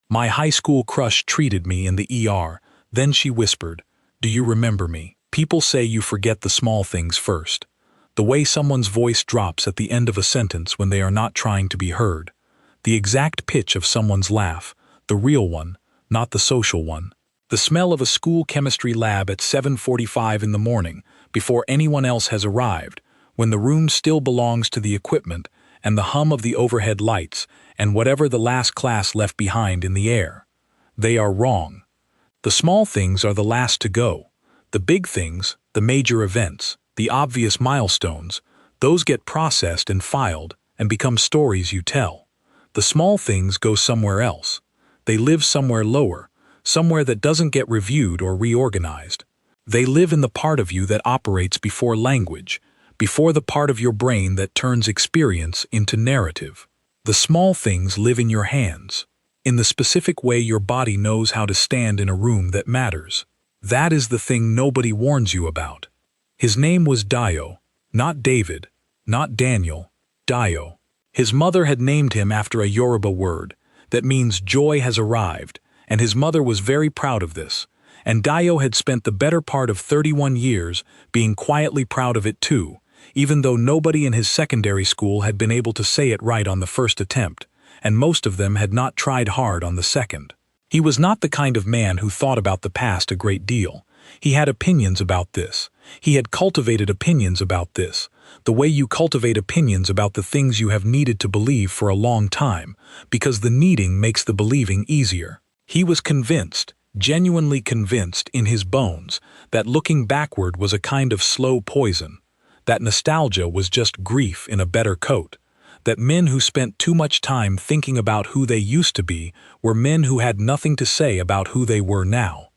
My high school crush treated me in the ER. Then she whispered, "Do you remember me?" People say you forget the small things first. The way someone's voice drops at the end of a sentence when they are not trying to be heard. The exact pitch of someone's laugh, the real one, not the social one. The smell of a school chemistry lab at 7:45 in the morning, before anyone else has arrived, when the room still belongs to the equipment, and the hum of the overhead lights, and whatever the last class left behind in the air. They are wrong. The small things are the last to go. The big things, the major events, the obvious milestones, those get processed and filed and become stories you tell. The small things go somewhere else. They live somewhere lower, somewhere that doesn't get reviewed or reorganized. They live in the part of you that operates before language, before the part of your brain that turns experience into narrative. The small things live in your hands, in the specific way your body knows how to stand in a room that matters. That is the thing nobody warns you about. His name was Dio, not David, not Daniel, Dio. His mother had named him after a Yoruba word that means joy has arrived, and his mother was very proud of this, and Dio had spent the better part of 31 years being quietly proud of it too, even though nobody in his secondary school had been able to say it right on the first attempt, and most of them had not tried hard on the second. He was not the kind of man who thought about the past a great deal. He had opinions about this. He had cultivated opinions about this, the way you cultivate opinions about the things you have needed to believe for a long time, because the needing makes the believing easier. He was convinced, genuinely convinced in his bones, that looking backward was a kind of slow poison, that nostalgia was just grief in a better coat, that men who spent too much time thinking about who they used to be were men who had nothing to say about who they were now.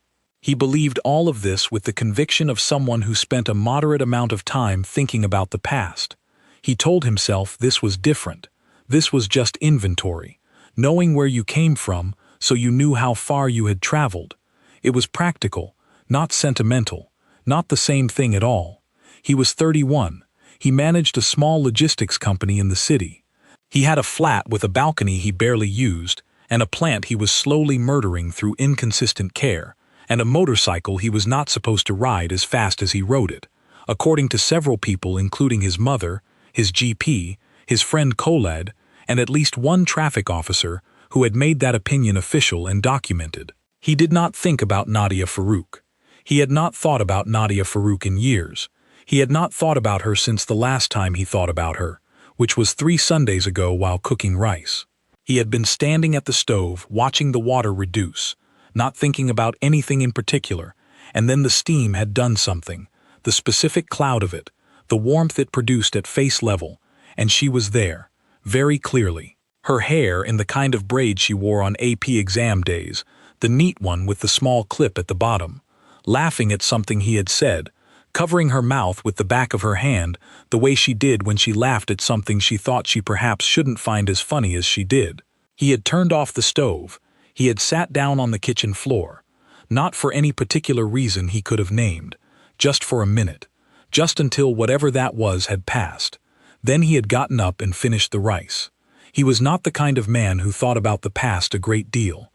He believed all of this with the conviction of someone who spent a moderate amount of time thinking about the past. He told himself this was different. This was just inventory, knowing where you came from so you knew how far you had traveled. It was practical, not sentimental, not the same thing at all. He was 31. He managed a small logistics company in the city. He had a flat with a balcony he barely used, and a plant he was slowly murdering through inconsistent care, and a motorcycle he was not supposed to ride as fast as he rode it, according to several people including his mother, his GP, his friend Khaled, and at least one traffic officer who had made that opinion official and documented. He did not think about Nadia Farouk. He had not thought about Nadia Farouk in years. He had not thought about her since the last time he thought about her, which was 3 Sundays ago while cooking rice. He had been standing at the stove, watching the water reduce, not thinking about anything in particular, and then the steam had done something, the specific cloud of it, the warmth it produced at face level, and she was there, very clearly. Her hair in the kind of braid she wore on AP exam days, the neat one with the small clip at the bottom, laughing at something he had said, covering her mouth with the back of her hand the way she did when she laughed at something she thought she perhaps shouldn't find as funny as she did. He had turned off the stove. He had sat down on the kitchen floor, not for any particular reason he could have named, just for a minute, just until whatever that was had passed. Then he had gotten up and finished the rice. He was not the kind of man who thought about the past a great deal.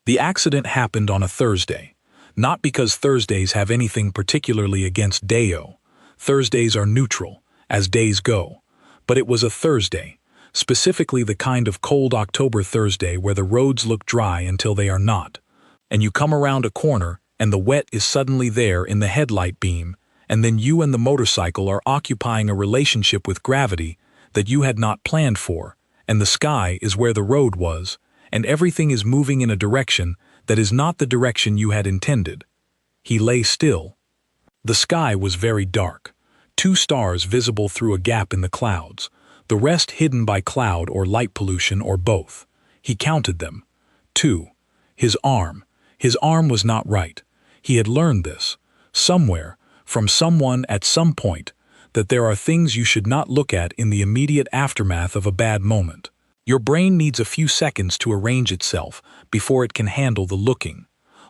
The accident happened on a Thursday, not because Thursdays have anything particularly against Dio. Thursdays are neutral, as days go, but it was a Thursday. Specifically the kind of cold October Thursday where the roads look dry until they are not, and you come around a corner and the wet is suddenly there in the headlight beam, and then you and the motorcycle are occupying a relationship with gravity that you had not planned for, and the sky is where the road was, and everything is moving in a direction that is not the direction you had intended. He lay still. The sky was very dark, 2 stars visible through a gap in the clouds, the rest hidden by cloud or light pollution or both. He counted them. 2. His arm was not right. He had learned this, somewhere, from someone at some point, that there are things you should not look at in the immediate aftermath of a bad moment. Your brain needs a few seconds to arrange itself before it can handle the looking.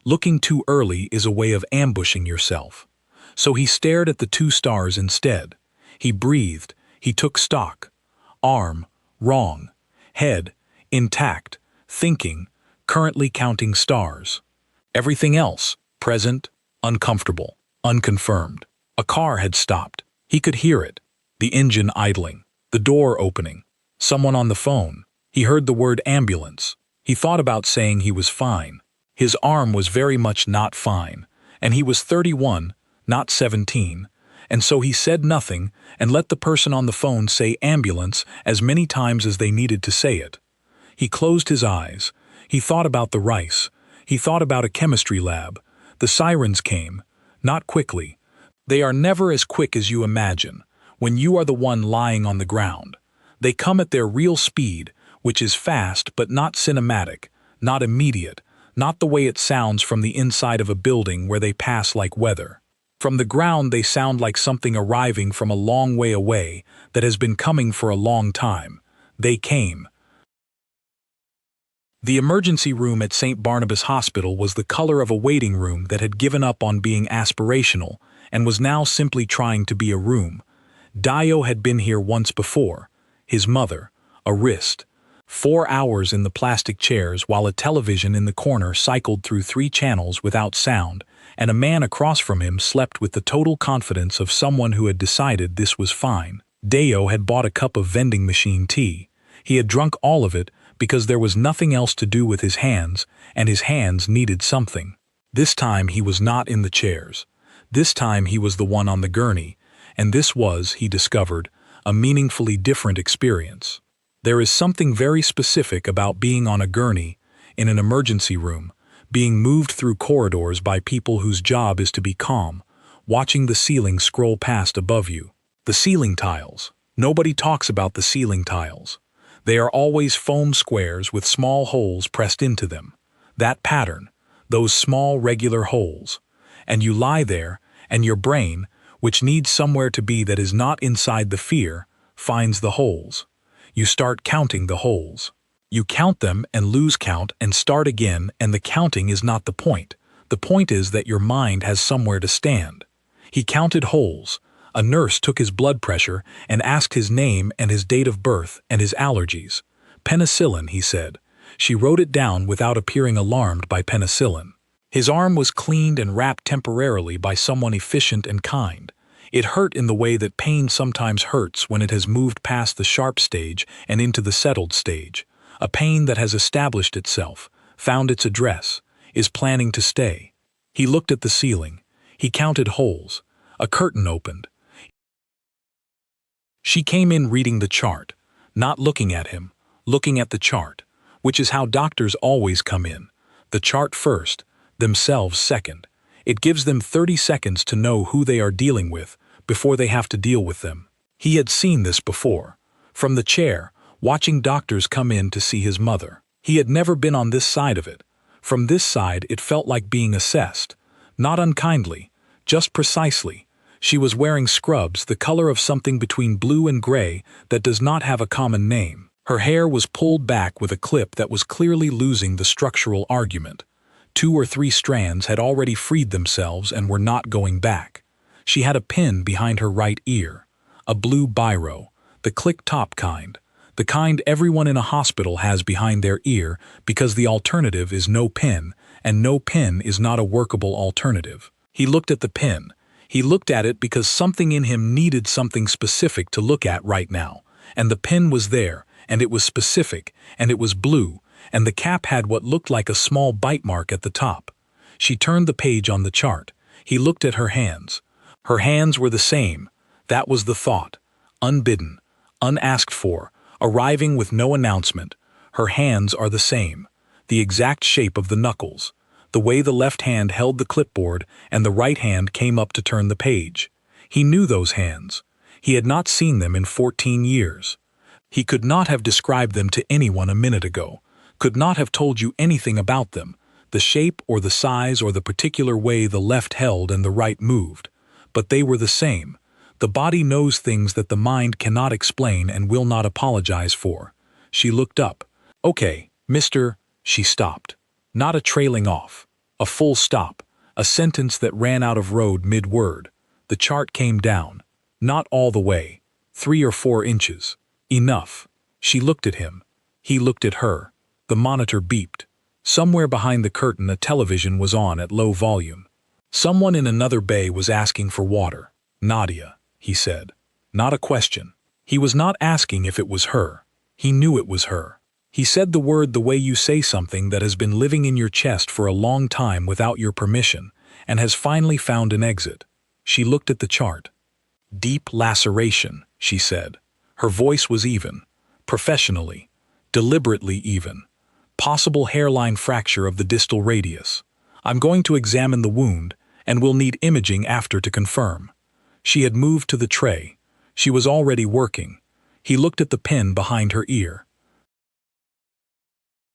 Looking too early is a way of ambushing yourself. So he stared at the 2 stars instead. He breathed. He took stock. Arm, wrong. Head, intact. thinking, currently counting stars. Everything else, present, uncomfortable, unconfirmed. A car had stopped. He could hear it. The engine idling. The door opening. Someone on the phone. He heard the word ambulance. He thought about saying he was fine. His arm was very much not fine, and he was 31, not 17, and so he said nothing and let the person on the phone say ambulance as many times as they needed to say it. He closed his eyes. He thought about the rice. He thought about a chemistry lab. The sirens came. Not quickly. They are never as quick as you imagine, when you are the one lying on the ground. They come at their real speed, which is fast but not cinematic, not immediate, not the way it sounds from the inside of a building where they pass like weather. From the ground they sound like something arriving from a long way away that has been coming for a long time. They came. The emergency room at St. Barnabas Hospital was the color of a waiting room that had given up on being aspirational and was now simply trying to be a room. Dio had been here once before. His mother, a wrist. 4 hours in the plastic chairs while a television in the corner cycled through 3 channels without sound, and a man across from him slept with the total confidence of someone who had decided this was fine. Dio had bought a cup of vending machine tea. He had drunk all of it because there was nothing else to do with his hands, and his hands needed something. This time he was not in the chairs. This time he was the one on the gurney, and this was, he discovered, a meaningfully different experience. There is something very specific about being on a gurney, in an emergency room, being moved through corridors by people whose job is to be calm, watching the ceiling scroll past above you. The ceiling tiles. Nobody talks about the ceiling tiles. They are always foam squares with small holes pressed into them. That pattern, those small regular holes. And you lie there, and your brain, which needs somewhere to be that is not inside the fear, finds the holes. You start counting the holes. You count them and lose count and start again, and the counting is not the point. The point is that your mind has somewhere to stand. He counted holes. A nurse took his blood pressure and asked his name and his date of birth and his allergies. Penicillin, he said. She wrote it down without appearing alarmed by penicillin. His arm was cleaned and wrapped temporarily by someone efficient and kind. It hurt in the way that pain sometimes hurts when it has moved past the sharp stage and into the settled stage. A pain that has established itself, found its address, is planning to stay. He looked at the ceiling. He counted holes. A curtain opened. She came in reading the chart, not looking at him, looking at the chart, which is how doctors always come in. The chart first, themselves second. It gives them 30 seconds to know who they are dealing with before they have to deal with them. He had seen this before. From the chair, watching doctors come in to see his mother. He had never been on this side of it. From this side it felt like being assessed. Not unkindly, just precisely. She was wearing scrubs the color of something between blue and gray that does not have a common name. Her hair was pulled back with a clip that was clearly losing the structural argument. 2 or 3 strands had already freed themselves and were not going back. She had a pin behind her right ear. A blue biro, the click-top kind. The kind everyone in a hospital has behind their ear because the alternative is no pin, and no pin is not a workable alternative. He looked at the pin. He looked at it because something in him needed something specific to look at right now, and the pin was there, and it was specific, and it was blue, and the cap had what looked like a small bite mark at the top. She turned the page on the chart. He looked at her hands. Her hands were the same. That was the thought. Unbidden, unasked for, arriving with no announcement. Her hands are the same. The exact shape of the knuckles. The way the left hand held the clipboard and the right hand came up to turn the page. He knew those hands. He had not seen them in 14 years. He could not have described them to anyone a minute ago, could not have told you anything about them, the shape or the size or the particular way the left held and the right moved. But they were the same. The body knows things that the mind cannot explain and will not apologize for. She looked up. Okay, Mr. She stopped. Not a trailing off. A full stop. A sentence that ran out of road mid-word. The chart came down. Not all the way. 3 or 4 inches. Enough. She looked at him. He looked at her. The monitor beeped. Somewhere behind the curtain a television was on at low volume. Someone in another bay was asking for water. Nadia, he said. Not a question. He was not asking if it was her. He knew it was her. He said the word the way you say something that has been living in your chest for a long time without your permission, and has finally found an exit. She looked at the chart. Deep laceration, she said. Her voice was even. Professionally. Deliberately even. Possible hairline fracture of the distal radius. I'm going to examine the wound, and we'll need imaging after to confirm. She had moved to the tray. She was already working. He looked at the pin behind her ear.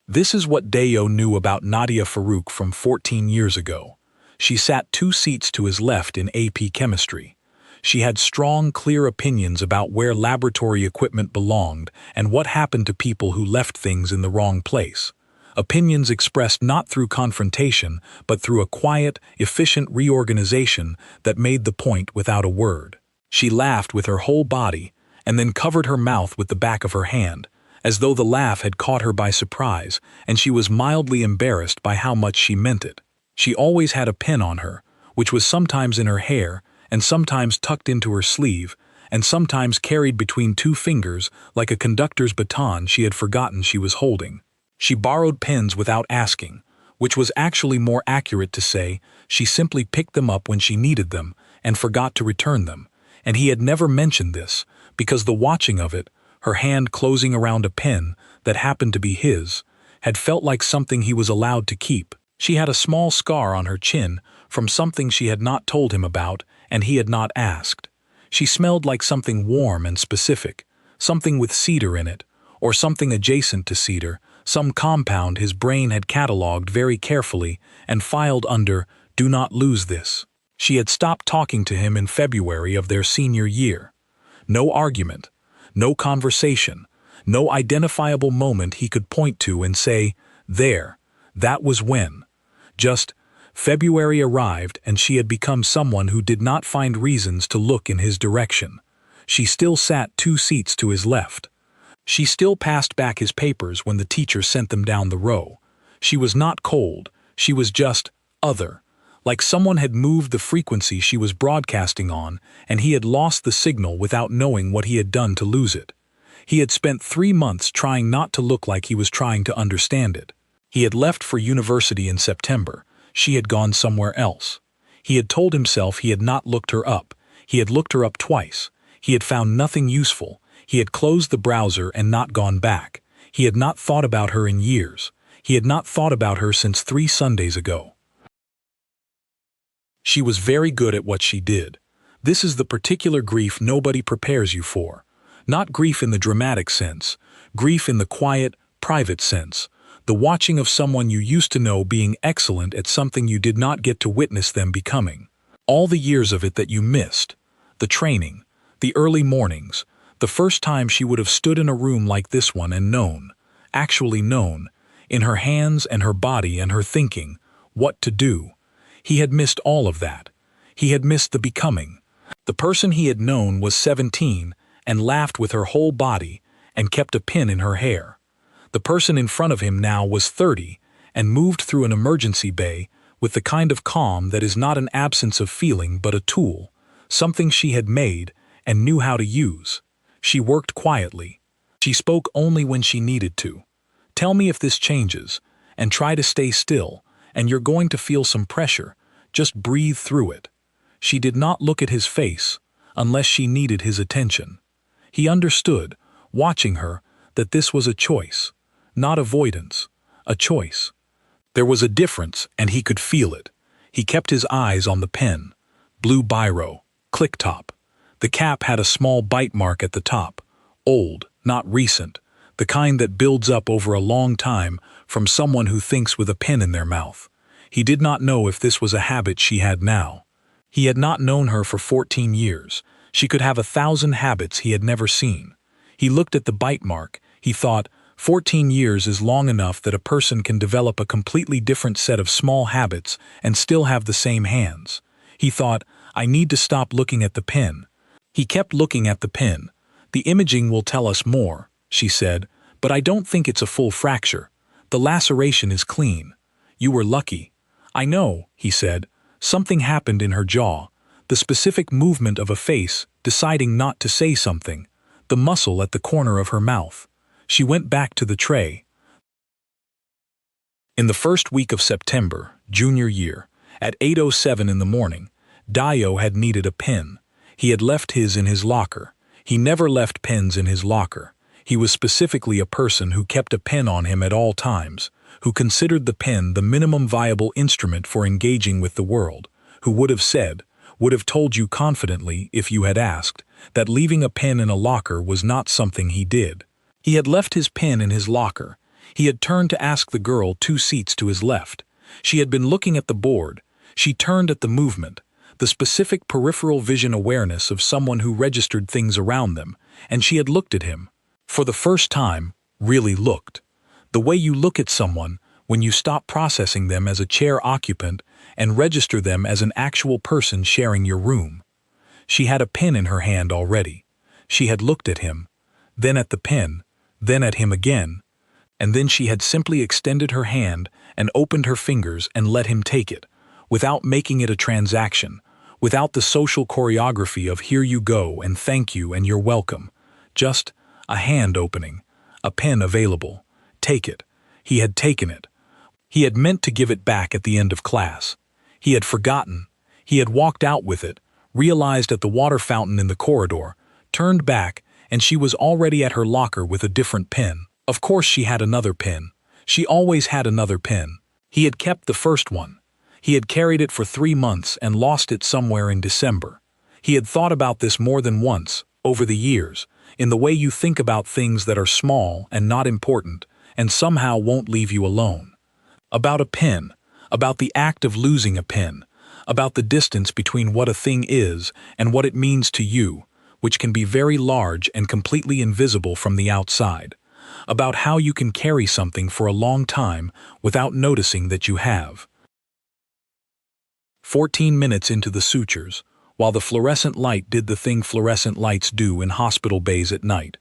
This is what Deo knew about Nadia Farouk from 14 years ago. She sat 2 seats to his left in AP Chemistry. She had strong, clear opinions about where laboratory equipment belonged and what happened to people who left things in the wrong place. Opinions expressed not through confrontation, but through a quiet, efficient reorganization that made the point without a word. She laughed with her whole body, and then covered her mouth with the back of her hand, as though the laugh had caught her by surprise, and she was mildly embarrassed by how much she meant it. She always had a pin on her, which was sometimes in her hair, and sometimes tucked into her sleeve, and sometimes carried between 2 fingers like a conductor's baton she had forgotten she was holding. She borrowed pins without asking, which was actually more accurate to say she simply picked them up when she needed them and forgot to return them, and he had never mentioned this, because the watching of it, her hand closing around a pin that happened to be his, had felt like something he was allowed to keep. She had a small scar on her chin from something she had not told him about and he had not asked. She smelled like something warm and specific, something with cedar in it, or something adjacent to cedar, some compound his brain had catalogued very carefully and filed under "Do not lose this." She had stopped talking to him in February of their senior year. No argument, no conversation, no identifiable moment he could point to and say, "There, that was when." Just, February arrived and she had become someone who did not find reasons to look in his direction. She still sat 2 seats to his left. She still passed back his papers when the teacher sent them down the row. She was not cold, she was just other, like someone had moved the frequency she was broadcasting on and he had lost the signal without knowing what he had done to lose it. He had spent 3 months trying not to look like he was trying to understand it. He had left for university in September. She had gone somewhere else. He had told himself he had not looked her up. He had looked her up twice. He had found nothing useful. He had closed the browser and not gone back. He had not thought about her in years. He had not thought about her since 3 Sundays ago. She was very good at what she did. This is the particular grief nobody prepares you for. Not grief in the dramatic sense, grief in the quiet, private sense. The watching of someone you used to know being excellent at something you did not get to witness them becoming. All the years of it that you missed. The training, the early mornings, the first time she would have stood in a room like this one and known, actually known, in her hands and her body and her thinking, what to do. He had missed all of that. He had missed the becoming. The person he had known was 17 and laughed with her whole body and kept a pin in her hair. The person in front of him now was 30 and moved through an emergency bay with the kind of calm that is not an absence of feeling but a tool, something she had made and knew how to use. She worked quietly. She spoke only when she needed to. Tell me if this changes, and try to stay still, and you're going to feel some pressure. Just breathe through it. She did not look at his face, unless she needed his attention. He understood, watching her, that this was a choice. Not avoidance, a choice. There was a difference, and he could feel it. He kept his eyes on the pen. Blue biro, click top. The cap had a small bite mark at the top. Old, not recent. The kind that builds up over a long time from someone who thinks with a pen in their mouth. He did not know if this was a habit she had now. He had not known her for 14 years. She could have 1,000 habits he had never seen. He looked at the bite mark. He thought, 14 years is long enough that a person can develop a completely different set of small habits and still have the same hands. He thought, I need to stop looking at the pen. He kept looking at the pen. The imaging will tell us more, she said, but I don't think it's a full fracture. The laceration is clean. You were lucky. I know, he said. Something happened in her jaw. The specific movement of a face, deciding not to say something. The muscle at the corner of her mouth. She went back to the tray. In the first week of September, junior year, at 8:07 in the morning, Dio had needed a pen. He had left his in his locker. He never left pens in his locker. He was specifically a person who kept a pen on him at all times, who considered the pen the minimum viable instrument for engaging with the world, who would have told you confidently, if you had asked, that leaving a pen in a locker was not something he did. He had left his pen in his locker. He had turned to ask the girl 2 seats to his left. She had been looking at the board. She turned at the movement, the specific peripheral vision awareness of someone who registered things around them, and she had looked at him. For the first time, really looked. The way you look at someone when you stop processing them as a chair occupant and register them as an actual person sharing your room. She had a pen in her hand already. She had looked at him, then at the pen, then at him again, and then she had simply extended her hand and opened her fingers and let him take it, without making it a transaction, without the social choreography of here you go and thank you and you're welcome. Just a hand opening, a pen available. Take it. He had taken it. He had meant to give it back at the end of class. He had forgotten. He had walked out with it, realized at the water fountain in the corridor, turned back, and she was already at her locker with a different pen. Of course she had another pen. She always had another pen. He had kept the first one. He had carried it for 3 months and lost it somewhere in December. He had thought about this more than once, over the years, in the way you think about things that are small and not important, and somehow won't leave you alone. About a pen, about the act of losing a pen, about the distance between what a thing is and what it means to you, which can be very large and completely invisible from the outside. About how you can carry something for a long time without noticing that you have. 14 minutes into the sutures, while the fluorescent light did the thing fluorescent lights do in hospital bays at night,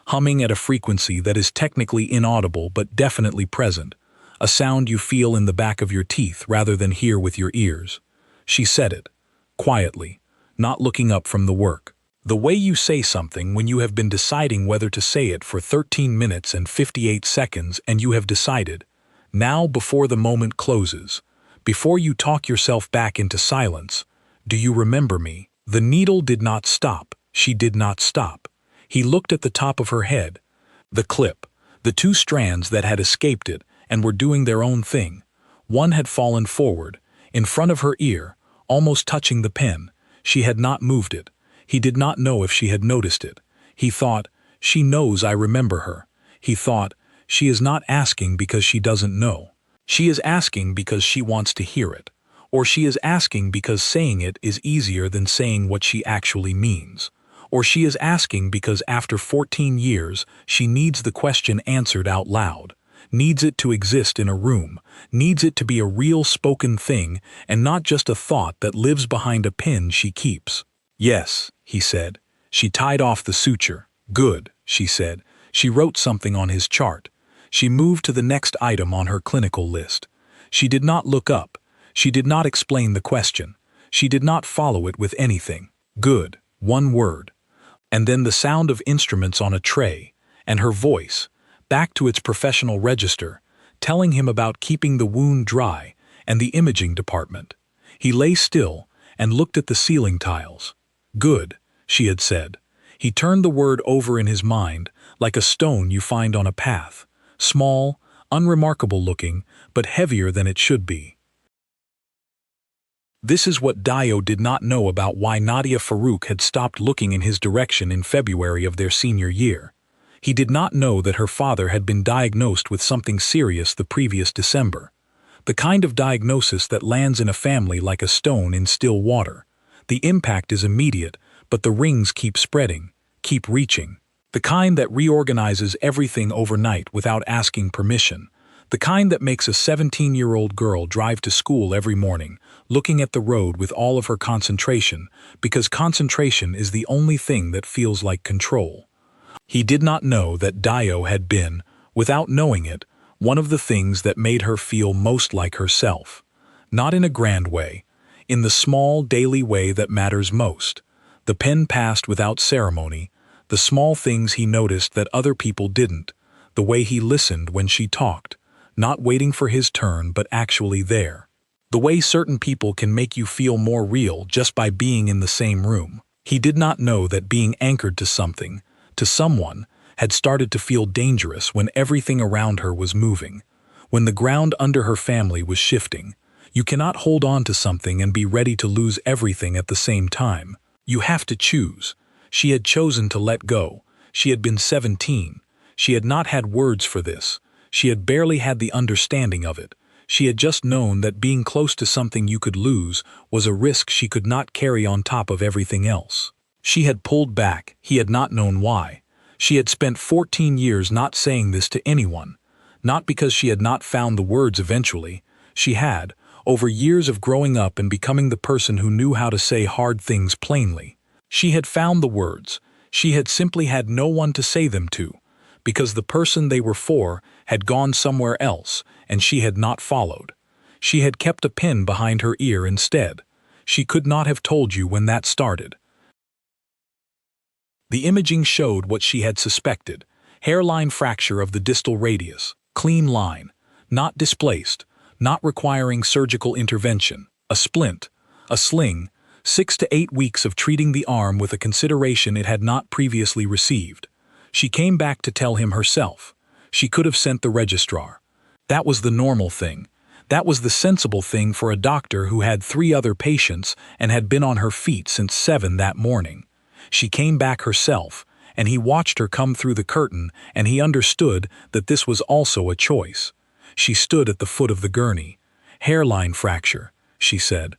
humming at a frequency that is technically inaudible but definitely present, a sound you feel in the back of your teeth rather than hear with your ears. She said it, quietly, not looking up from the work. The way you say something when you have been deciding whether to say it for 13 minutes and 58 seconds and you have decided, now before the moment closes, before you talk yourself back into silence, do you remember me? The needle did not stop. She did not stop. He looked at the top of her head. The clip, the 2 strands that had escaped it and were doing their own thing. One had fallen forward, in front of her ear, almost touching the pen. She had not moved it. He did not know if she had noticed it. He thought, she knows I remember her. He thought, she is not asking because she doesn't know. She is asking because she wants to hear it. Or she is asking because saying it is easier than saying what she actually means. Or she is asking because after 14 years, she needs the question answered out loud, needs it to exist in a room, needs it to be a real spoken thing and not just a thought that lives behind a pin she keeps. Yes, he said. She tied off the suture. Good, she said. She wrote something on his chart. She moved to the next item on her clinical list. She did not look up. She did not explain the question. She did not follow it with anything. Good, 1 word. And then the sound of instruments on a tray, and her voice, back to its professional register, telling him about keeping the wound dry and the imaging department. He lay still and looked at the ceiling tiles. Good, she had said. He turned the word over in his mind like a stone you find on a path, small, unremarkable looking, but heavier than it should be. This is what Dio did not know about why Nadia Farouk had stopped looking in his direction in February of their senior year. He did not know that her father had been diagnosed with something serious the previous December. The kind of diagnosis that lands in a family like a stone in still water. The impact is immediate, but the rings keep spreading, keep reaching. The kind that reorganizes everything overnight without asking permission. The kind that makes a 17-year-old girl drive to school every morning, looking at the road with all of her concentration, because concentration is the only thing that feels like control. He did not know that Dio had been, without knowing it, one of the things that made her feel most like herself. Not in a grand way, in the small daily way that matters most. The pen passed without ceremony, the small things he noticed that other people didn't, the way he listened when she talked, not waiting for his turn but actually there. The way certain people can make you feel more real just by being in the same room. He did not know that being anchored to something, to someone, had started to feel dangerous when everything around her was moving, when the ground under her family was shifting. You cannot hold on to something and be ready to lose everything at the same time. You have to choose. She had chosen to let go. She had been 17. She had not had words for this. She had barely had the understanding of it. She had just known that being close to something you could lose was a risk she could not carry on top of everything else. She had pulled back. He had not known why. She had spent 14 years not saying this to anyone. Not because she had not found the words eventually. She had, over years of growing up and becoming the person who knew how to say hard things plainly. She had found the words. She had simply had no one to say them to, because the person they were for had gone somewhere else, and she had not followed. She had kept a pin behind her ear instead. She could not have told you when that started. The imaging showed what she had suspected: hairline fracture of the distal radius, clean line, not displaced, not requiring surgical intervention, a splint, a sling, 6 to 8 weeks of treating the arm with a consideration it had not previously received. She came back to tell him herself. She could have sent the registrar. That was the normal thing. That was the sensible thing for a doctor who had 3 other patients and had been on her feet since 7 that morning. She came back herself, and he watched her come through the curtain, and he understood that this was also a choice. She stood at the foot of the gurney. Hairline fracture, she said.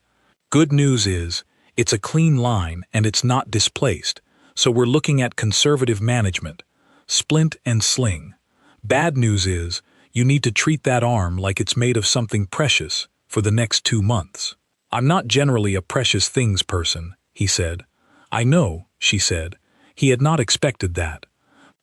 Good news is, it's a clean line and it's not displaced, so we're looking at conservative management. Splint and sling. Bad news is, you need to treat that arm like it's made of something precious for the next 2 months. I'm not generally a precious things person, he said. I know, she said. He had not expected that.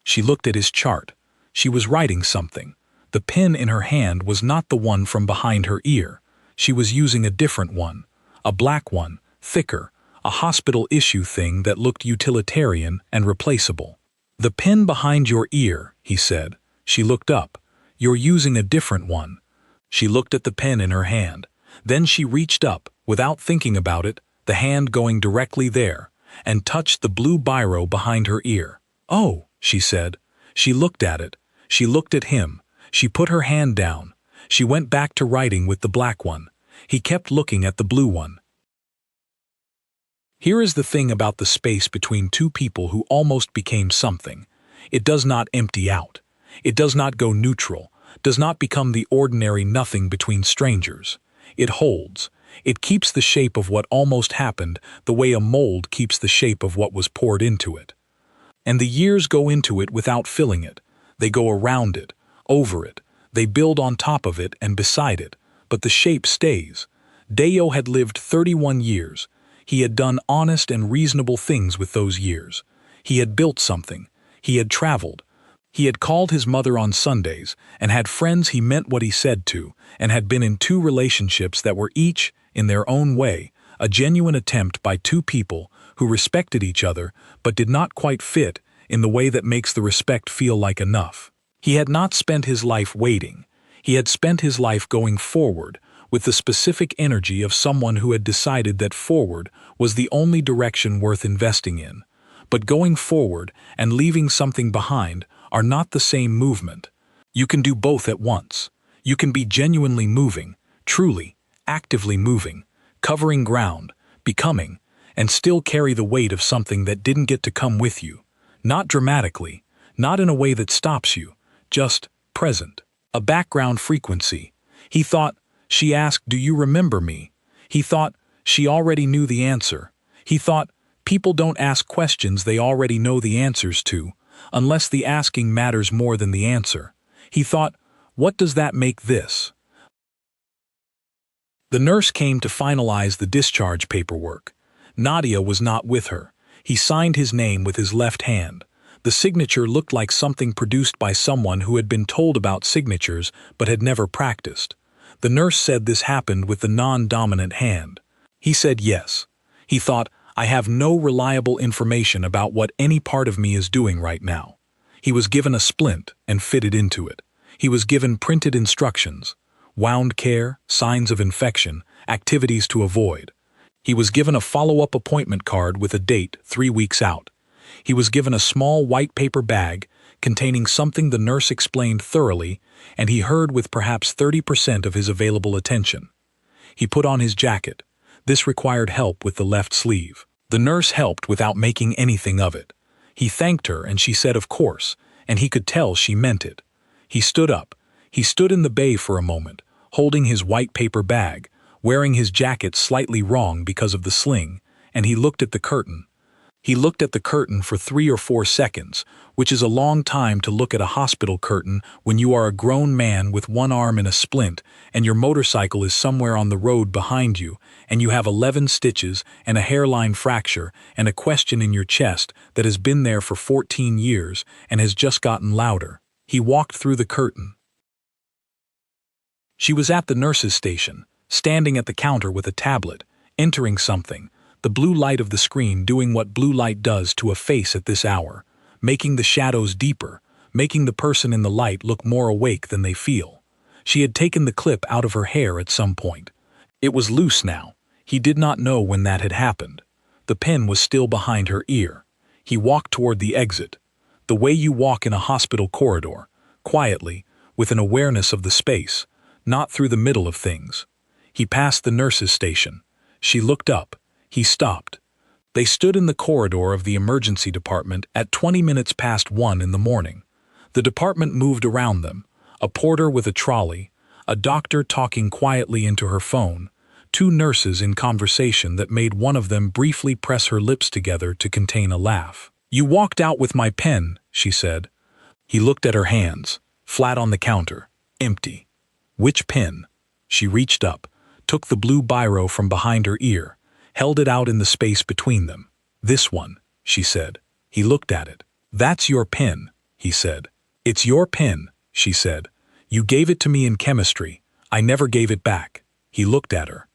She looked at his chart. She was writing something. The pen in her hand was not the one from behind her ear. She was using a different one, a black one, thicker, a hospital-issue thing that looked utilitarian and replaceable. The pen behind your ear, he said. She looked up. You're using a different one. She looked at the pen in her hand. Then she reached up, without thinking about it, the hand going directly there, and touched the blue biro behind her ear. Oh, she said. She looked at it. She looked at him. She put her hand down. She went back to writing with the black one. He kept looking at the blue one. Here is the thing about the space between 2 people who almost became something. It does not empty out. It does not go neutral, does not become the ordinary nothing between strangers. It holds. It keeps the shape of what almost happened the way a mold keeps the shape of what was poured into it. And the years go into it without filling it. They go around it, over it. They build on top of it and beside it, but the shape stays. Deo had lived 31 years. He had done honest and reasonable things with those years. He had built something. He had traveled. He had called his mother on Sundays and had friends he meant what he said to, and had been in 2 relationships that were each, in their own way, a genuine attempt by 2 people who respected each other but did not quite fit in the way that makes the respect feel like enough. He had not spent his life waiting. He had spent his life going forward, with the specific energy of someone who had decided that forward was the only direction worth investing in. But going forward and leaving something behind are not the same movement. You can do both at once. You can be genuinely moving, truly, actively moving, covering ground, becoming, and still carry the weight of something that didn't get to come with you. Not dramatically, not in a way that stops you, just present. A background frequency. He thought, she asked, "Do you remember me?" He thought, she already knew the answer. He thought, people don't ask questions they already know the answers to, unless the asking matters more than the answer. He thought, what does that make this? The nurse came to finalize the discharge paperwork. Nadia was not with her. He signed his name with his left hand. The signature looked like something produced by someone who had been told about signatures but had never practiced. The nurse said this happened with the non-dominant hand. He said yes. He thought, I have no reliable information about what any part of me is doing right now. He was given a splint and fitted into it. He was given printed instructions, wound care, signs of infection, activities to avoid. He was given a follow-up appointment card with a date 3 weeks out. He was given a small white paper bag containing something the nurse explained thoroughly, and he heard with perhaps 30% of his available attention. He put on his jacket. This required help with the left sleeve. The nurse helped without making anything of it. He thanked her and she said of course, and he could tell she meant it. He stood up. He stood in the bay for a moment, holding his white paper bag, wearing his jacket slightly wrong because of the sling, and he looked at the curtain. He looked at the curtain for 3 or 4 seconds, which is a long time to look at a hospital curtain when you are a grown man with one arm in a splint and your motorcycle is somewhere on the road behind you and you have 11 stitches and a hairline fracture and a question in your chest that has been there for 14 years and has just gotten louder. He walked through the curtain. She was at the nurse's station, standing at the counter with a tablet, entering something, the blue light of the screen doing what blue light does to a face at this hour, making the shadows deeper, making the person in the light look more awake than they feel. She had taken the clip out of her hair at some point. It was loose now. He did not know when that had happened. The pen was still behind her ear. He walked toward the exit. The way you walk in a hospital corridor, quietly, with an awareness of the space, not through the middle of things. He passed the nurse's station. She looked up. He stopped. They stood in the corridor of the emergency department at 20 minutes past 1 in the morning. The department moved around them, a porter with a trolley, a doctor talking quietly into her phone, 2 nurses in conversation that made one of them briefly press her lips together to contain a laugh. "You walked out with my pen," she said. He looked at her hands, flat on the counter, empty. "Which pen?" She reached up, took the blue biro from behind her ear, held it out in the space between them. "This one," she said. He looked at it. "That's your pen," he said. "It's your pen," she said. "You gave it to me in chemistry. I never gave it back." He looked at her.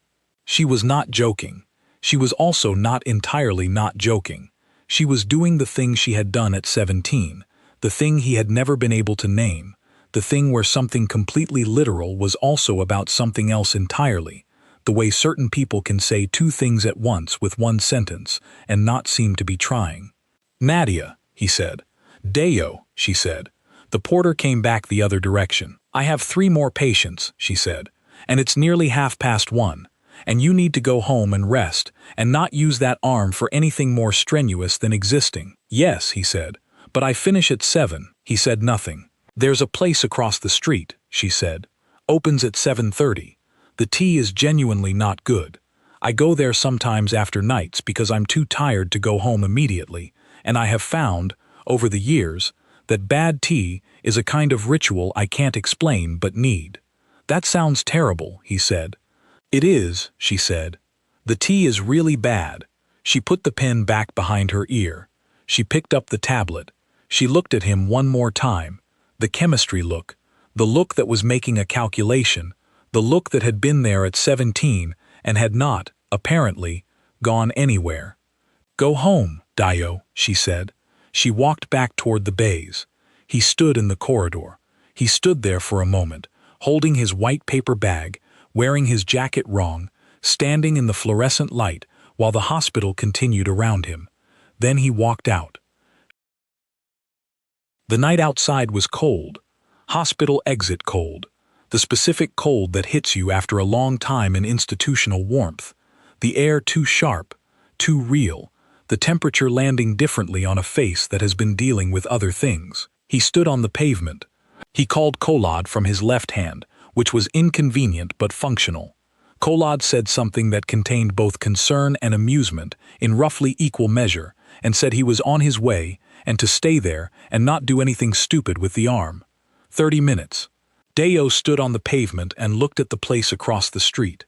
She was not joking. She was also not entirely not joking. She was doing the thing she had done at 17, the thing he had never been able to name, the thing where something completely literal was also about something else entirely, the way certain people can say 2 things at once with 1 sentence and not seem to be trying. "Nadia," he said. "Deo," she said. The porter came back the other direction. "I have 3 more patients," she said, "and it's nearly 1:30, and you need to go home and rest and not use that arm for anything more strenuous than existing." "Yes," he said, "but I finish at 7. He said nothing. "There's a place across the street," she said. "Opens at 7:30. The tea is genuinely not good. I go there sometimes after nights because I'm too tired to go home immediately, and I have found, over the years, that bad tea is a kind of ritual I can't explain but need." "That sounds terrible," he said. "It is," she said. "The tea is really bad." She put the pen back behind her ear. She picked up the tablet. She looked at him one more time. The chemistry look, the look that was making a calculation, the look that had been there at 17 and had not, apparently, gone anywhere. "Go home, Dio," she said. She walked back toward the bays. He stood in the corridor. He stood there for a moment, holding his white paper bag, wearing his jacket wrong, standing in the fluorescent light while the hospital continued around him. Then he walked out. The night outside was cold. Hospital exit cold. The specific cold that hits you after a long time in institutional warmth. The air too sharp, too real, the temperature landing differently on a face that has been dealing with other things. He stood on the pavement. He called Collard from his left hand, which was inconvenient but functional. Collard said something that contained both concern and amusement in roughly equal measure, and said he was on his way and to stay there and not do anything stupid with the arm. 30 minutes. Deo stood on the pavement and looked at the place across the street.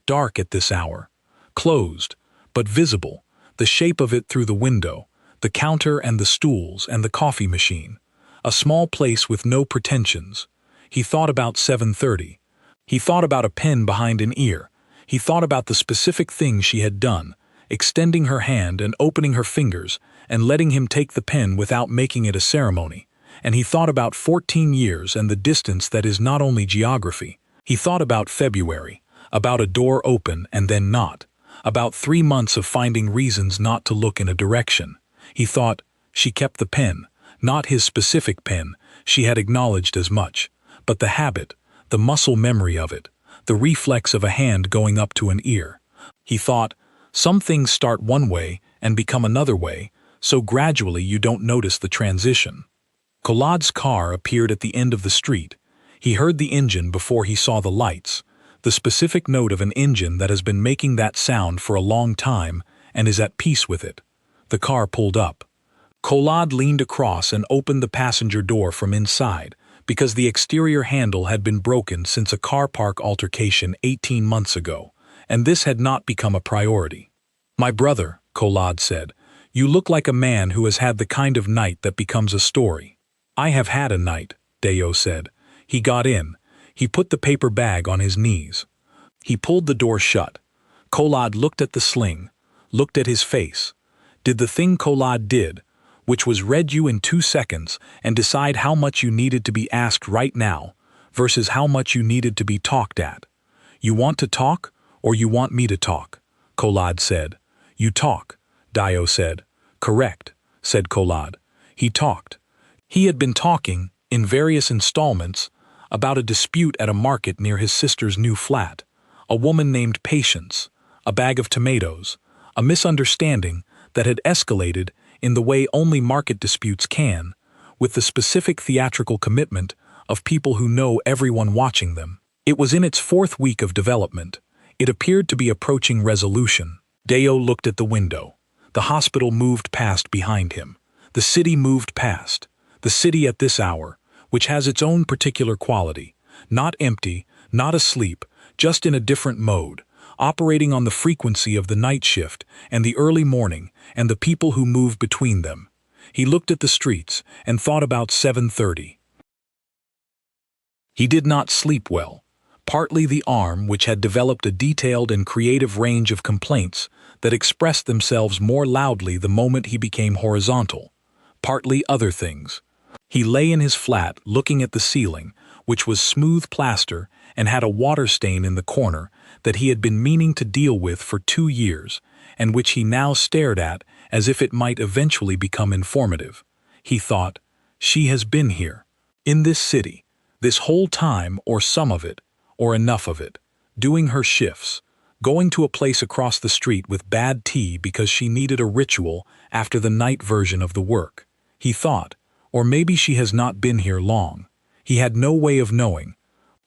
Dark at this hour. Closed, but visible, the shape of it through the window, the the counter and the stools and the coffee machine. A small place with no pretensions. He thought about 7:30. He thought about a pen behind an ear. He thought about the specific thing she had done, extending her hand and opening her fingers and letting him take the pen without making it a ceremony. And he thought about 14 years and the distance that is not only geography. He thought about February, about a door open and then not, about 3 months of finding reasons not to look in a direction. He thought, she kept the pen, not his specific pen, she had acknowledged as much, but the habit, the muscle memory of it, the reflex of a hand going up to an ear. He thought, some things start one way and become another way, so gradually you don't notice the transition. Collad's car appeared at the end of the street. He heard the engine before he saw the lights, the specific note of an engine that has been making that sound for a long time and is at peace with it. The car pulled up. Collad leaned across and opened the passenger door from inside, because the exterior handle had been broken since a car park altercation 18 months ago, and this had not become a priority. "My brother," Collad said, "you look like a man who has had the kind of night that becomes a story." "I have had a night," Deo said. He got in. He put the paper bag on his knees. He pulled the door shut. Collad looked at the sling, looked at his face. Did the thing Collad did, which was read you in 2 seconds and decide how much you needed to be asked right now versus how much you needed to be talked at. "You want to talk or you want me to talk?" Collad said. "You talk," Dio said. "Correct," said Collad. He talked. He had been talking, in various installments, about a dispute at a market near his sister's new flat, a woman named Patience, a bag of tomatoes, a misunderstanding that had escalated in the way only market disputes can, with the specific theatrical commitment of people who know everyone watching them. It was in its 4th week of development. It appeared to be approaching resolution. Deo looked at the window. The hospital moved past behind him. The city moved past. The city at this hour, which has its own particular quality, not empty, not asleep, just in a different mode, operating on the frequency of the night shift and the early morning and the people who move between them. He looked at the streets and thought about 7:30. He did not sleep well, partly the arm which had developed a detailed and creative range of complaints that expressed themselves more loudly the moment he became horizontal, partly other things. He lay in his flat looking at the ceiling, which was smooth plaster and had a water stain in the corner that he had been meaning to deal with for 2 years, and which he now stared at as if it might eventually become informative. He thought, she has been here, in this city, this whole time or some of it, or enough of it, doing her shifts, going to a place across the street with bad tea because she needed a ritual after the night version of the work. He thought, or maybe she has not been here long. He had no way of knowing.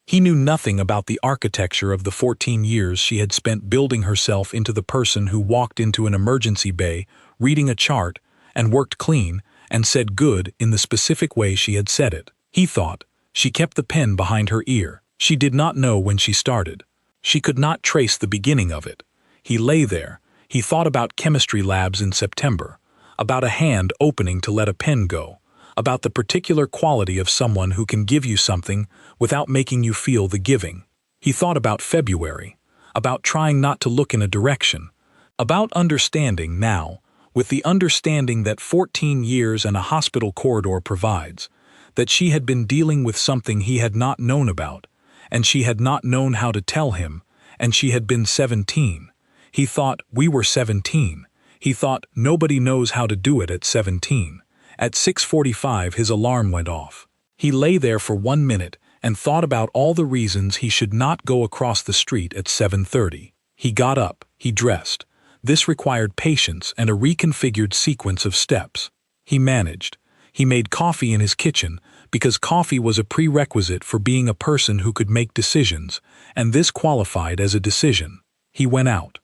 He knew nothing about the architecture of the 14 years she had spent building herself into the person who walked into an emergency bay, reading a chart, and worked clean, and said good in the specific way she had said it. He thought, she kept the pen behind her ear. She did not know when she started. She could not trace the beginning of it. He lay there. He thought about chemistry labs in September, about a hand opening to let a pen go, about the particular quality of someone who can give you something without making you feel the giving. He thought about February, about trying not to look in a direction, about understanding now, with the understanding that 14 years and a hospital corridor provides, that she had been dealing with something he had not known about, and she had not known how to tell him, and she had been 17. He thought, we were 17. He thought, nobody knows how to do it at 17. At 6:45 his alarm went off. He lay there for 1 minute and thought about all the reasons he should not go across the street at 7:30. He got up, he dressed. This required patience and a reconfigured sequence of steps. He managed. He made coffee in his kitchen because coffee was a prerequisite for being a person who could make decisions, and this qualified as a decision. He went out.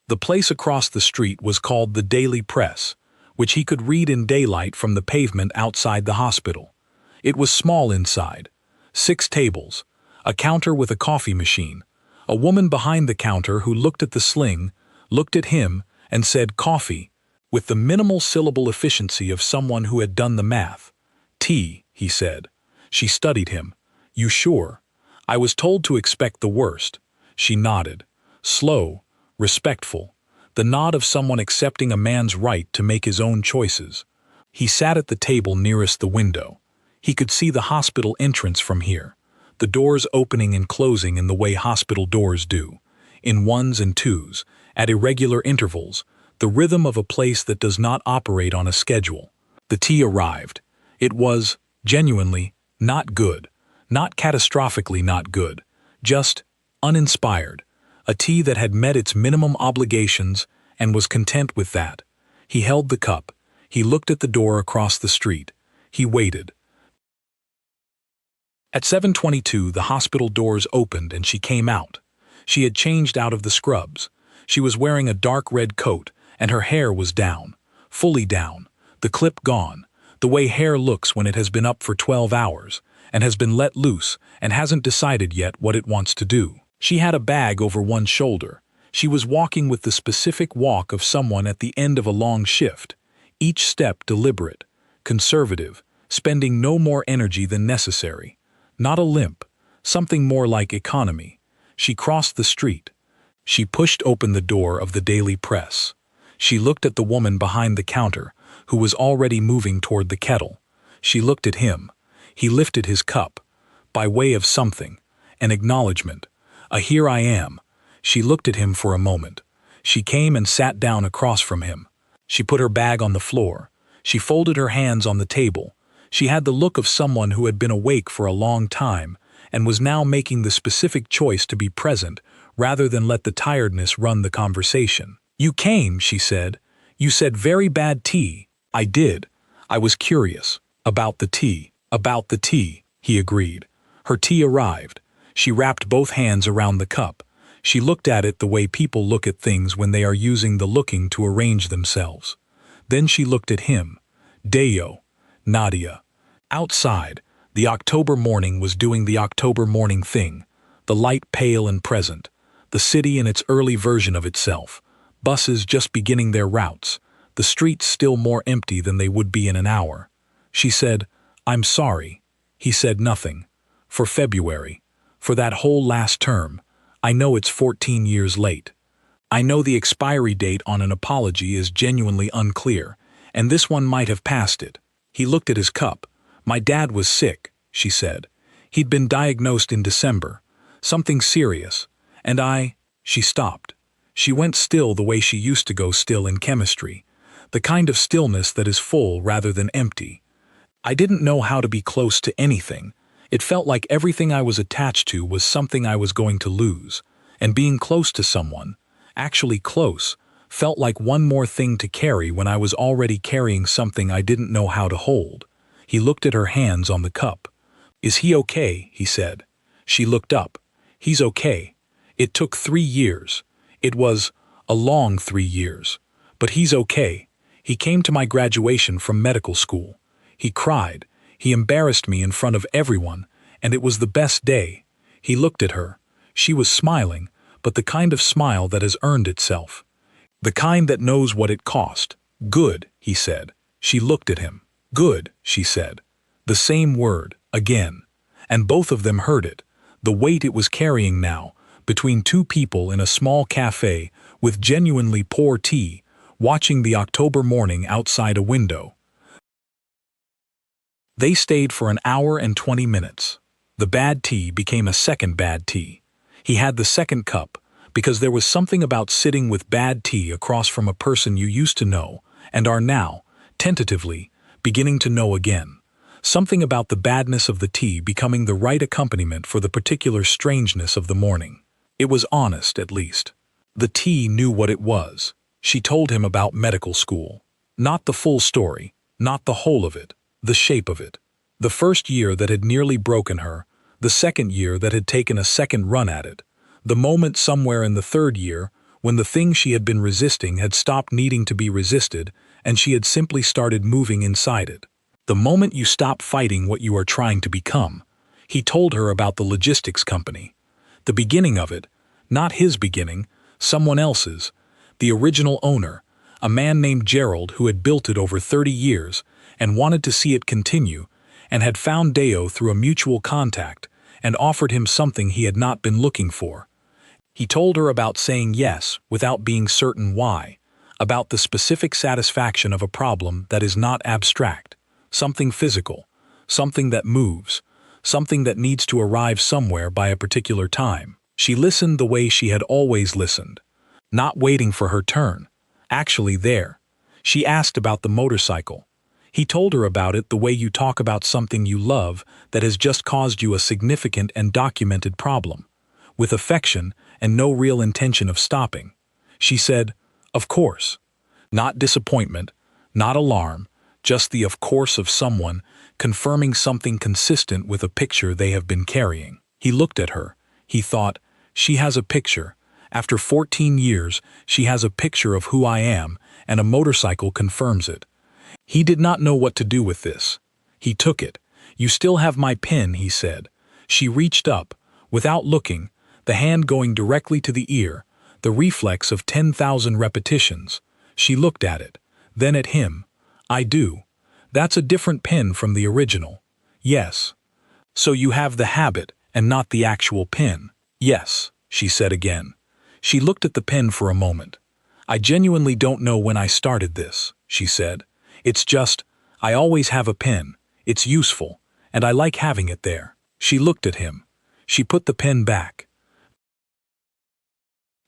The place across the street was called the Daily Press, which he could read in daylight from the pavement outside the hospital. It was small inside. 6 tables, a counter with a coffee machine, a woman behind the counter who looked at the sling, looked at him, and said coffee, with the minimal syllable efficiency of someone who had done the math. "Tea," he said. She studied him. "You sure? I was told to expect the worst." She nodded. Slow, respectful, the nod of someone accepting a man's right to make his own choices. He sat at the table nearest the window. He could see the hospital entrance from here, the doors opening and closing in the way hospital doors do, in ones and twos, at irregular intervals, the rhythm of a place that does not operate on a schedule. The tea arrived. It was, genuinely, not good, not catastrophically not good, just uninspired, a tea that had met its minimum obligations and was content with that. He held the cup. He looked at the door across the street. He waited. At 7:22, the hospital doors opened and she came out. She had changed out of the scrubs. She was wearing a dark red coat, and her hair was down, fully down, the clip gone, the way hair looks when it has been up for 12 hours, and has been let loose and hasn't decided yet what it wants to do. She had a bag over one shoulder. She was walking with the specific walk of someone at the end of a long shift, each step deliberate, conservative, spending no more energy than necessary. Not a limp, something more like economy. She crossed the street. She pushed open the door of the Daily Press. She looked at the woman behind the counter, who was already moving toward the kettle. She looked at him. He lifted his cup, by way of something, an acknowledgement, a "here I am." She looked at him for a moment. She came and sat down across from him. She put her bag on the floor. She folded her hands on the table. She had the look of someone who had been awake for a long time and was now making the specific choice to be present rather than let the tiredness run the conversation. "You came," she said. "You said very bad tea." "I did. I was curious. About the tea." "About the tea," he agreed. Her tea arrived. She wrapped both hands around the cup. She looked at it the way people look at things when they are using the looking to arrange themselves. Then she looked at him. Deo. Nadia. Outside, the October morning was doing the October morning thing. The light pale and present. The city in its early version of itself. Buses just beginning their routes. The streets still more empty than they would be in an hour. She said, "I'm sorry." He said nothing. "For February. For that whole last term. I know it's 14 years late. I know the expiry date on an apology is genuinely unclear, and this one might have passed it." He looked at his cup. "My dad was sick," she said. "He'd been diagnosed in December. Something serious. And She stopped. She went still the way she used to go still in chemistry. The kind of stillness that is full rather than empty. "I didn't know how to be close to anything. It felt like everything I was attached to was something I was going to lose. And being close to someone, actually close, felt like one more thing to carry when I was already carrying something I didn't know how to hold." He looked at her hands on the cup. "Is he okay?" he said. She looked up. "He's okay. It took 3 years. It was a long 3 years. But he's okay. He came to my graduation from medical school. He cried. He embarrassed me in front of everyone, and it was the best day." He looked at her. She was smiling, but the kind of smile that has earned itself. The kind that knows what it cost. "Good," he said. She looked at him. "Good," she said. The same word, again. And both of them heard it, the weight it was carrying now, between two people in a small cafe with genuinely poor tea, watching the October morning outside a window. They stayed for an hour and 20 minutes. The bad tea became a second bad tea. He had the second cup, because there was something about sitting with bad tea across from a person you used to know, and are now, tentatively, beginning to know again. Something about the badness of the tea becoming the right accompaniment for the particular strangeness of the morning. It was honest, at least. The tea knew what it was. She told him about medical school. Not the full story, not the whole of it, the shape of it. The first year that had nearly broken her, the second year that had taken a second run at it, the moment somewhere in the third year when the thing she had been resisting had stopped needing to be resisted and she had simply started moving inside it. The moment you stop fighting what you are trying to become. He told her about the logistics company. The beginning of it, not his beginning, someone else's, the original owner, A man named Gerald who had built it over 30 years and wanted to see it continue, and had found Deo through a mutual contact and offered him something he had not been looking for. He told her about saying yes without being certain why, about the specific satisfaction of a problem that is not abstract, something physical, something that moves, something that needs to arrive somewhere by a particular time. She listened the way she had always listened, not waiting for her turn, actually there. She asked about the motorcycle. He told her about it the way you talk about something you love that has just caused you a significant and documented problem, with affection and no real intention of stopping. She said, "Of course." Not disappointment, not alarm, just the of course of someone confirming something consistent with a picture they have been carrying. He looked at her. He thought, she has a picture. After 14 years, she has a picture of who I am, and a motorcycle confirms it. He did not know what to do with this. He took it. "You still have my pin," he said. She reached up, without looking, the hand going directly to the ear, the reflex of 10,000 repetitions. She looked at it, then at him. "I do. That's a different pin from the original." "Yes." "So you have the habit and not the actual pin?" "Yes," she said again. She looked at the pin for a moment. "I genuinely don't know when I started this," she said. "It's just, I always have a pin. It's useful, and I like having it there." She looked at him. She put the pin back.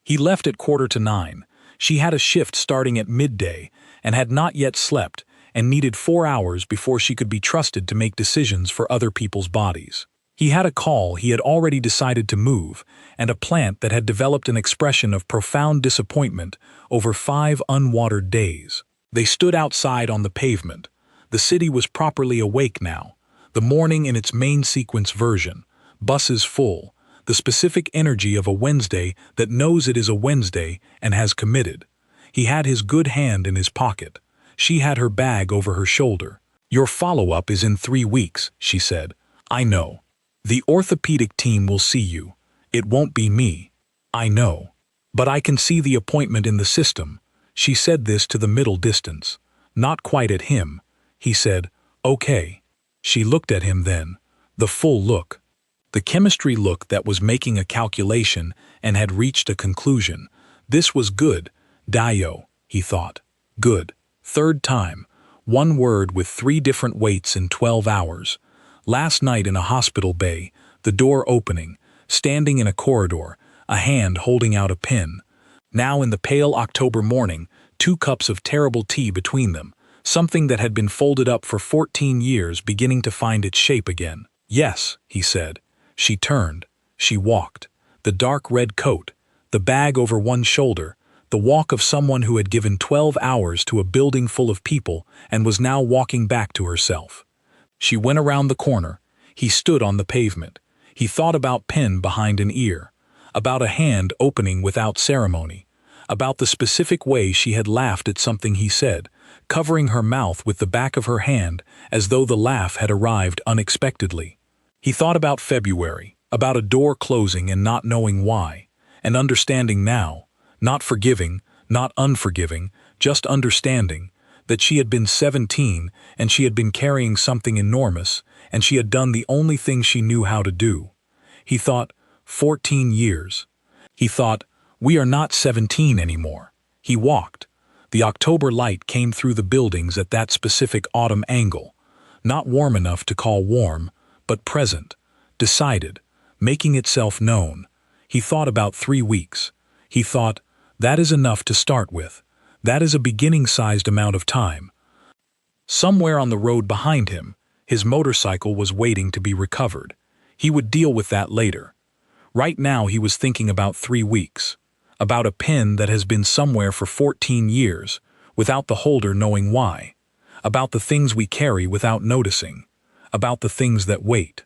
He left at 8:45. She had a shift starting at midday and had not yet slept and needed 4 hours before she could be trusted to make decisions for other people's bodies. He had a call he had already decided to move, and a plant that had developed an expression of profound disappointment over 5 unwatered days. They stood outside on the pavement. The city was properly awake now. The morning in its main sequence version. Buses full. The specific energy of a Wednesday that knows it is a Wednesday and has committed. He had his good hand in his pocket. She had her bag over her shoulder. "Your follow-up is in 3 weeks," she said. "I know. The orthopedic team will see you. It won't be me. I know. But I can see the appointment in the system." She said this to the middle distance. Not quite at him. He said, "Okay." She looked at him then. The full look. The chemistry look that was making a calculation and had reached a conclusion. This was good. Dio, he thought. Good. 3rd time. 1 word with 3 different weights in 12 hours. Last night in a hospital bay, the door opening, standing in a corridor, a hand holding out a pin. Now in the pale October morning, 2 cups of terrible tea between them, something that had been folded up for 14 years beginning to find its shape again. "Yes," he said. She turned. She walked. The dark red coat, the bag over one shoulder, the walk of someone who had given 12 hours to a building full of people and was now walking back to herself. She went around the corner. He stood on the pavement. He thought about pin behind an ear, about a hand opening without ceremony, about the specific way she had laughed at something he said, covering her mouth with the back of her hand as though the laugh had arrived unexpectedly. He thought about February, about a door closing and not knowing why, and understanding now, not forgiving, not unforgiving, just understanding, that she had been 17 and she had been carrying something enormous and she had done the only thing she knew how to do. He thought, 14 years. He thought, we are not 17 anymore. He walked. The October light came through the buildings at that specific autumn angle, not warm enough to call warm, but present, decided, making itself known. He thought about 3 weeks. He thought, that is enough to start with. That is a beginning-sized amount of time. Somewhere on the road behind him, his motorcycle was waiting to be recovered. He would deal with that later. Right now he was thinking about 3 weeks. About a pin that has been somewhere for 14 years, without the holder knowing why. About the things we carry without noticing. About the things that wait.